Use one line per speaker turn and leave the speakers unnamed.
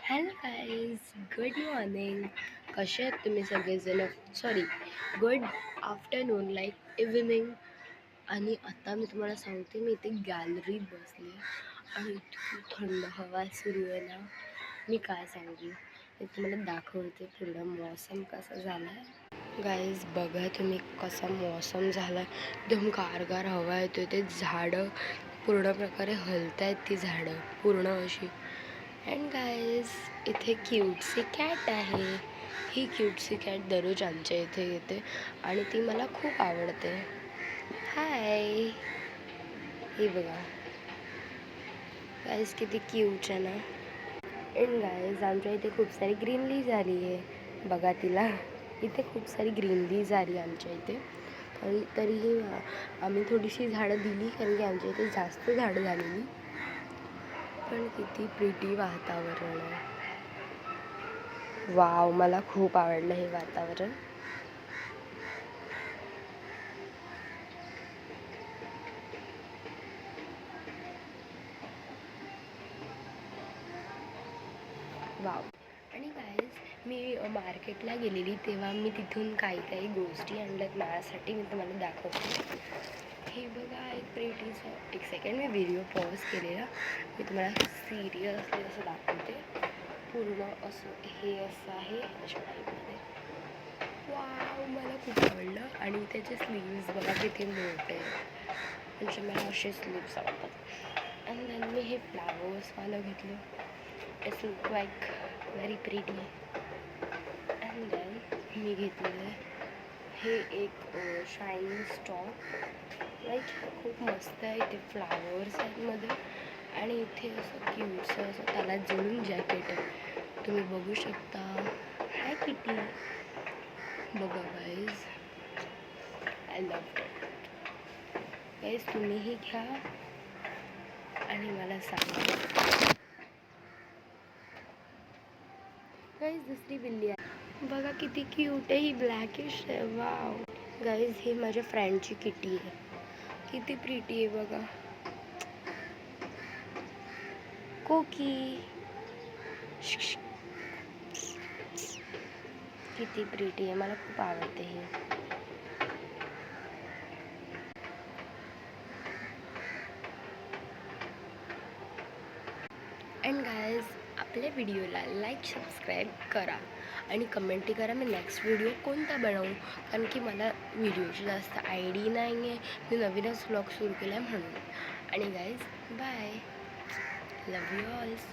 Hello guys, good morning. कसे आहेत तुम्ही सगळेजण? Sorry, good afternoon, like evening. आणि आता मी तुम्हाला सांगते, मी इथे गॅलरीत बसले आणि इतकी थंड हवा सुरू आहे ना, मी काय सांगू. मी तुम्हाला दाखवते पूर्ण मौसम कसा झाला आहे. गाईज बघा तुम्ही, कसा मौसम झाला आहे. एकदम गारगार हवा येते. ते झाडं पूर्ण प्रकारे हलत आहेत, ती झाडं पूर्ण अशी. अँड गाईज, इथे क्यूटसी कॅट आहे. ही क्यूटसी कॅट दररोज आमच्या इथे येते आणि ती मला खूप आवडते. हाय, हे बघा गाईज, किती क्यूट आहे ना. अँड गाईज, आमच्या इथे खूप सारी ग्रीनरी झाली आहे. बघा तिला, इथे खूप सारी ग्रीनरी झाली आमच्या इथे. तरीही आम्ही थोडीशी झाडं दिली, कारण की आमच्या इथे जास्त झाडं झालेली. पण किती प्रिटी वातावरण आहे. वाव, मला खूप आवडलं हे वातावरण. वाव. आणि गाईज, मी मार्केटला गेलेली तेव्हा मी तिथून काही काही गोष्टी आणल्यात माझ्यासाठी. मी तुम्हाला दाखवते. हे बघा, एक प्रिटीचं. एक सेकंड, मी व्हिडिओ पॉज केलेला. मी तुम्हाला सिरियसली असं दाखवते. पूर्ण असं हे असं आहे अशा टाईपमध्ये. वाव, मला खूप आवडलं. आणि त्याचे स्लीव्ज बघा किती मोठे आहेत. म्हणजे मला असे स्लीव्स आवडतात. आणि देन मी हे फ्लावर्सवालं घेतलं. It's look like very pretty. And than me घेतलेलं हे एक शायनिंग स्टॉक. लाईक खूप मस्त आहे. इथे फ्लावर्स आहेत मध्ये आणि इथे असं क्यूटचं असं त्याला जोडून जॅकेट आहे. तुम्ही बघू शकता. हाय किटी. बघा guys, I love it. Guys, तुम्हीही घ्या आणि मला सांगा. गाईज, दुसरी बिल्ली आहे. बघा किती क्यूट आहे. ही ब्लॅकिश आहे. वाव. गाईज, ही माझ्या फ्रेंडची किटी आहे. किती प्रिटी आहे बघा. कोकी. किती प्रिटी आहे. मला खूप आवडते ही. अँड गाईज, आपल्या व्हिडिओला लाईक, सबस्क्राईब करा आणि कमेंटही करा मी नेक्स्ट व्हिडिओ कोणता बनवू. कारण की मला व्हिडिओची जास्त आयडी नाही आहे. मी नवीनच व्लॉग सुरू केला आहे म्हणून. आणि गाईज, बाय. Love you ऑल्स.